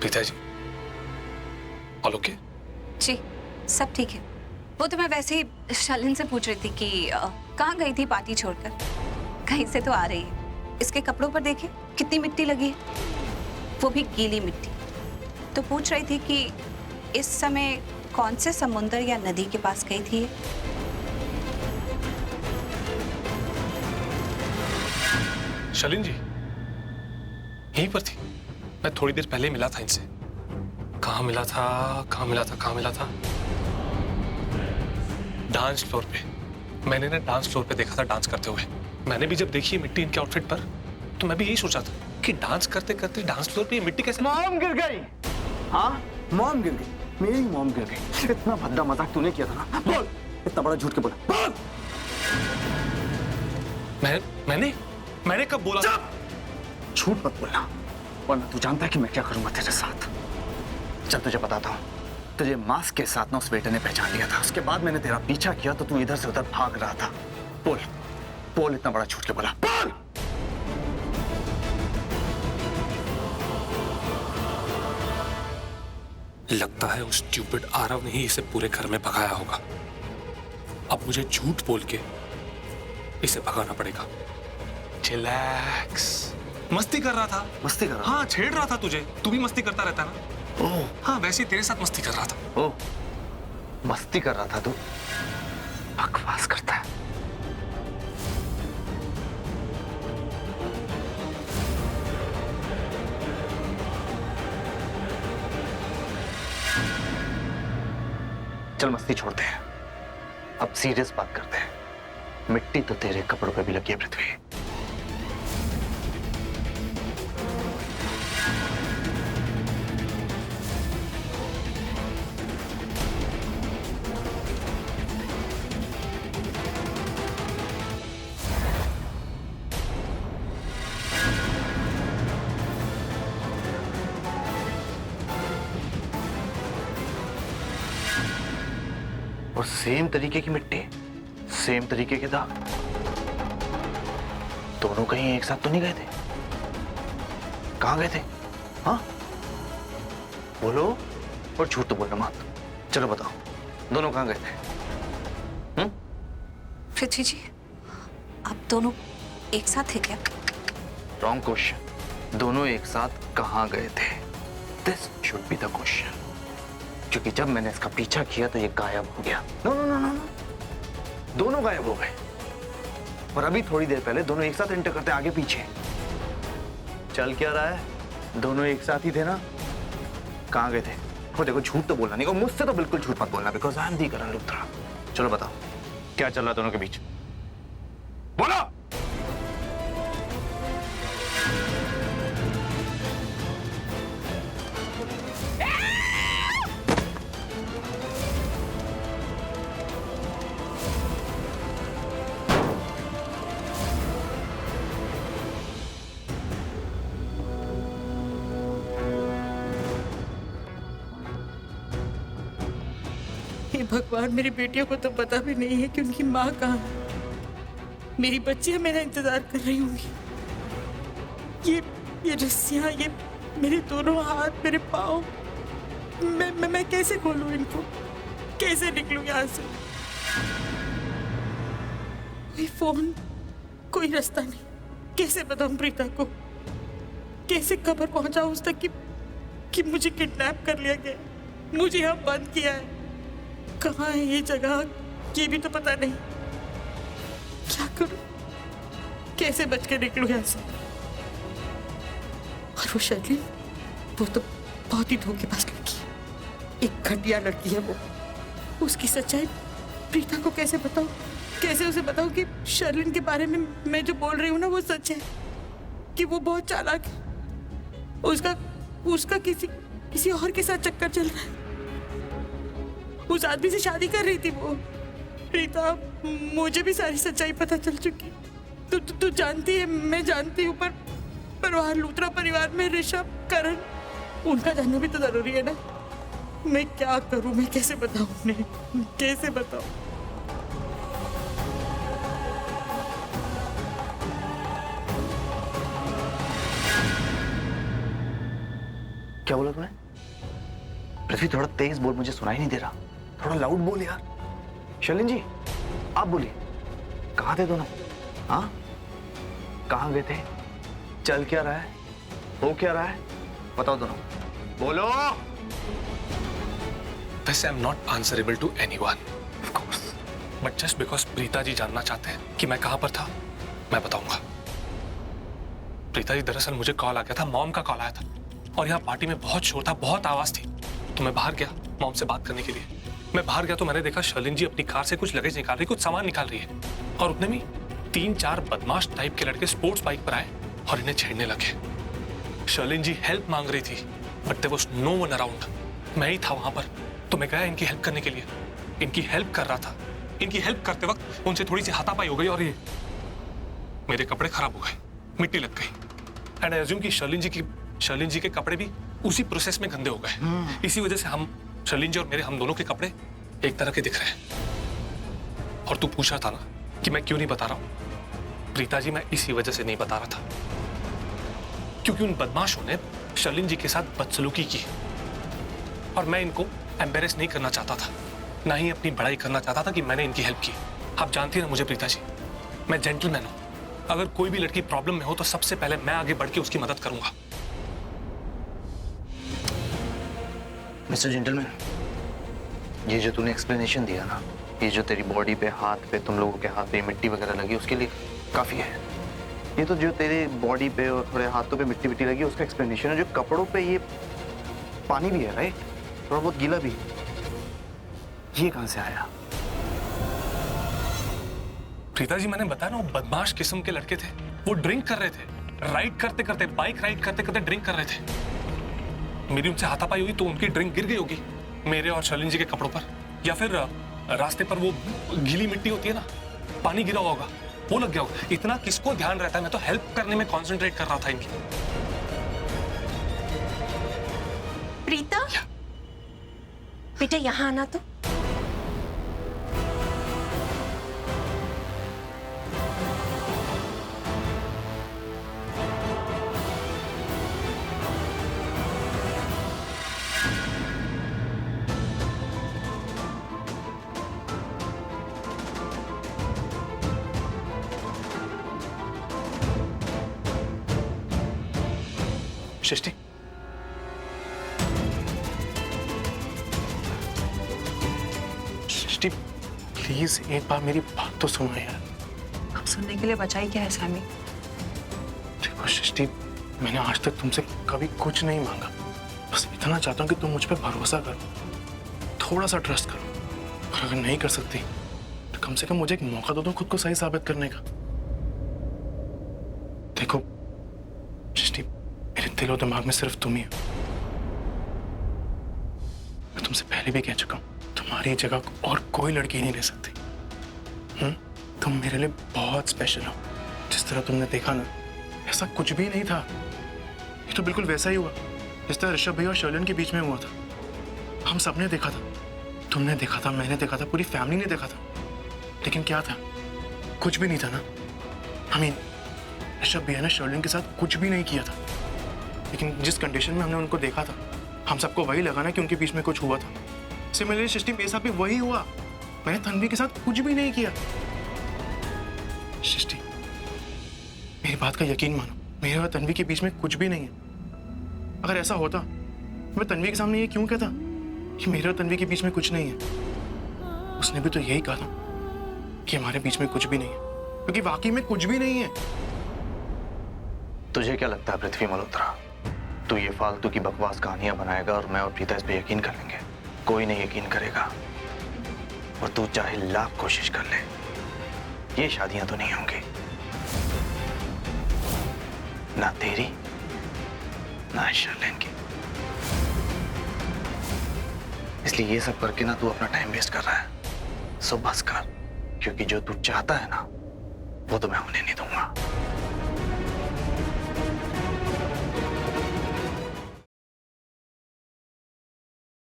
Preeta ji, all okay? जी सब ठीक है। वो तो मैं वैसे ही शालिन से पूछ रही थी कि कहाँ गई थी पार्टी छोड़कर। कहीं से तो आ रही है। इसके कपड़ों पर देखिए कितनी मिट्टी लगी है, वो भी गीली मिट्टी। तो पूछ रही थी कि इस समय कौन से समुंदर या नदी के पास गई थी ये? शालिन जी यहीं पर थी। मैं थोड़ी देर पहले मिला था इनसे। कहाँ मिला था? डांस फ्लोर पे। मैंने ना डांस फ्लोर पे देखा था डांस करते हुए। मैंने भी जब देखी मिट्टी इनके आउटफिट पर तो मैं भी यही सोचा था कि डांस करते करते डांस फ्लोर पे ये मिट्टी कैसे। मॉम गिर गई। हाँ मॉम गिर गई, मेरी मॉम गिर गई। इतना भद्दा मजाक तूने किया था ना, बोल इतना बड़ा झूठ के बोला, बोल। मैंने कब बोला? झूठ मत बोलना वरना तू जानता है कि मैं क्या करूंगा तेरे साथ। चल तुझे बताता हूँ, तुझे मास्क के साथ ना उस बेटे ने पहचान लिया था। उसके बाद मैंने तेरा पीछा किया तो तू इधर से उधर भाग रहा था। बोल बोल इतना बड़ा झूठ के बोला, बोल। लगता है उस स्टूपिड आरव ने ही इसे पूरे घर में भगाया होगा। अब मुझे झूठ बोल के इसे भगाना पड़ेगा। चिलैक्स। मस्ती कर रहा था। मस्ती कर रहा? हाँ छेड़ रहा था तुझे। तू भी मस्ती करता रहता ना। ओह हाँ वैसे ही तेरे साथ मस्ती कर रहा था। ओह मस्ती कर रहा था तू? बकवास करता है। चल मस्ती छोड़ते हैं, अब सीरियस बात करते हैं। मिट्टी तो तेरे कपड़ों पे भी लगी है पृथ्वी। और सेम तरीके की मिट्टी, सेम तरीके के दाग। दोनों कहीं एक साथ तो नहीं गए थे? कहां गए थे? हाँ बोलो, और झूठ तो बोलना मत। चलो बताओ दोनों कहां गए थे? पृथ्वी जी आप दोनों एक साथ थे क्या? Wrong question. दोनों एक साथ कहां गए थे? This should be the question. क्योंकि जब मैंने इसका पीछा किया तो ये गायब हो गया। No no no no no, दोनों गायब हो गए। और अभी थोड़ी देर पहले दोनों एक साथ एंटर करते आगे पीछे। चल क्या रहा है? दोनों एक साथ ही थे ना? कहां गए थे? और देखो झूठ तो बोलना नहीं, और मुझसे तो बिल्कुल झूठ मत बोलना, बिकॉज आई एम दी करण लुथरा। चलो बताओ क्या चल रहा है दोनों के बीच? बोलो। हे भगवान, मेरी बेटियों को तो पता भी नहीं है कि उनकी माँ कहाँ है। मेरी बच्चियां मेरा इंतजार कर रही होंगी। ये रस्सियां, ये मेरे दोनों हाथ, मेरे पाँव, मैं कैसे खोलूं इनको? कैसे निकलूं यहाँ से? कोई फोन, कोई रास्ता नहीं। कैसे बताऊं प्रीता को? कैसे खबर पहुंचाऊं उस तक कि मुझे किडनैप कर लिया गया, मुझे यहाँ बंद किया है? कहाँ है ये जगह, ये भी तो पता नहीं। क्या करूं? कैसे बच के निकलूं यहाँ से? और वो शर्लिन, वो तो बहुत ही धोखेबाज लड़की है, एक घटिया लड़की है वो। उसकी सच्चाई प्रीता को कैसे बताऊं? कैसे उसे बताऊं कि शर्लिन के बारे में मैं जो बोल रही हूँ ना वो सच है, कि वो बहुत चालाक है। उसका किसी और के साथ चक्कर चल रहा है। उस आदमी से शादी कर रही थी वो। प्रीता, मुझे भी सारी सच्चाई पता चल चुकी। तू जानती है, मैं जानती हूँ, पर वहाँ लूथरा परिवार में ऋषभ, करण, उनका जानना भी तो जरूरी है ना। मैं क्या करूँ? मैं कैसे बताऊँ उन्हें? कैसे बताऊँ? क्या बोला तूने? पृथ्वी थोड़ा तेज बोल, मुझे सुनाई नहीं दे रहा। थोड़ा लाउड बोल यार। शर्लिन जी आप बोलिए, कहाँ थे दोनों? हाँ, कहाँ गए थे? चल क्या रहा है? हो क्या रहा है? बताओ दोनों, बोलो। वैसे I am not answerable to anyone, of course, but just because Preeta ji जानना चाहते हैं कि मैं कहां पर था, मैं बताऊंगा। प्रीता जी, दरअसल मुझे कॉल आ गया था, मॉम का कॉल आया था, और यहाँ पार्टी में बहुत शोर था, बहुत आवाज थी, तो मैं बाहर गया मॉम से बात करने के लिए। मैं बाहर गया तो मैंने देखा शर्लिन जी अपनी कार से कुछ लगेज निकाल रही, कुछ सामान निकाल रही है, और उतने में 3-4 बदमाश टाइप के लड़के स्पोर्ट्स बाइक पर आए और इन्हें छेड़ने लगे। शर्लिन जी हेल्प मांग रही थी, but there was no one around. मैं ही था वहां पर, तो मैं गया इनकी हेल्प करने के लिए। इनकी हेल्प कर रहा था, इनकी हेल्प करते वक्त उनसे थोड़ी सी हाथापाई हो गई और ये मेरे कपड़े खराब हो गए, मिट्टी लग गई। एंड आई अज्यूम कि शर्लिन जी के कपड़े भी उसी प्रोसेस में गंदे हो गए। इसी वजह से हम, शर्लिन जी और मेरे, हम दोनों के कपड़े एक तरह के दिख रहे हैं। और तू पूछ रहा था ना कि मैं क्यों नहीं बता रहा हूं? प्रीता जी, मैं इसी वजह से नहीं बता रहा था क्योंकि उन बदमाशों ने शर्लिन जी के साथ बदसलूकी की, और मैं इनको एम्बेरेस नहीं करना चाहता था, ना ही अपनी बड़ाई करना चाहता था कि मैंने इनकी हेल्प की। आप जानती हैं ना मुझे प्रीता जी, मैं जेंटलमैन हूं। अगर कोई भी लड़की प्रॉब्लम में हो तो सबसे पहले मैं आगे बढ़ के उसकी मदद करूंगा। मिस्टर जेंटलमैन, ये जो तूने एक्सप्लेनेशन दिया ना, ये जो तेरी बॉडी पे, हाथ पे, तुम लोगों के हाथ पे मिट्टी वगैरह लगी, उसके लिए काफी है। ये तो जो तेरे बॉडी पे और थोड़े हाथों पे मिट्टी विट्टी लगी उसका एक्सप्लेनेशन है। जो कपड़ों पे ये पानी भी है, राइट, थोड़ा बहुत गीला भी, ये कहां से आया? प्रीता जी, मैंने बताया ना, वो बदमाश किस्म के लड़के थे। वो ड्रिंक कर रहे थे, राइड करते करते, बाइक राइड करते करते ड्रिंक कर रहे थे। मेरी उनसे हाथापाई हुई तो उनकी ड्रिंक गिर गई होगी मेरे और शर्लिन जी के कपड़ों पर, या फिर रास्ते पर वो गीली मिट्टी होती है ना, पानी गिरा हुआ होगा, वो लग गया होगा। इतना किसको ध्यान रहता है, मैं तो हेल्प करने में कॉन्सेंट्रेट कर रहा था इनकी। प्रीता, बेटा यहाँ आना तो। सृष्टि, सृष्टि प्लीज एक बार मेरी बात तो सुनो यार। अब सुनने के लिए बचा ही क्या है सैमी? देखो सृष्टि, मैंने आज तक तुमसे कभी कुछ नहीं मांगा, बस इतना चाहता हूँ कि तुम मुझ पर भरोसा करो, थोड़ा सा ट्रस्ट करो। और अगर नहीं कर सकती तो कम से कम मुझे एक मौका दो खुद को सही साबित करने का। देखो सृष्टि, मेरे दिल और दिमाग में सिर्फ तुम ही हो। मैं तुमसे पहले भी कह चुका हूं, तुम्हारी जगह और कोई लड़की नहीं ले सकती। तुम मेरे लिए बहुत स्पेशल हो। जिस तरह तुमने देखा ना, ऐसा कुछ भी नहीं था। ये तो बिल्कुल वैसा ही हुआ जिस तरह ऋषभ भैया और शर्लिन के बीच में हुआ था। हम सबने देखा था, तुमने देखा था, मैंने देखा था, पूरी फैमिली ने देखा था। लेकिन क्या था? कुछ भी नहीं था ना। ऋषभ भैया ने शर्लिन के साथ कुछ भी नहीं किया था, लेकिन जिस कंडीशन में हमने उनको देखा था, हम सबको वही लगा ना कि उनके बीच में कुछ हुआ था। सिमिलरली सृष्टि, मेरे साथ भी वही हुआ। मैंने तन्वी के साथ कुछ भी नहीं किया। सृष्टि, मेरी बात का यकीन मानो, मेरे और तन्वी के बीच में कुछ भी नहीं है। अगर ऐसा होता, मैं तन्वी के सामने ये क्यों कहता कि मेरे और तन्वी के बीच में कुछ नहीं है? उसने भी तो यही कहा था कि हमारे बीच में कुछ भी नहीं है, क्योंकि वाकई में कुछ भी नहीं है। तुझे क्या लगता है पृथ्वी मल्होत्रा, तू ये फालतू की बकवास कहानियां बनाएगा और मैं और प्रीता इस पे यकीन कर लेंगे? कोई नहीं यकीन करेगा। और तू चाहे लाख कोशिश कर ले, ये शादियां तो नहीं होंगी, ना तेरी ना शर्लिन की। इसलिए ये सब करके ना तू अपना टाइम वेस्ट कर रहा है। सो बस कर, क्योंकि जो तू चाहता है ना, वो तो मैं होने नहीं दूंगा।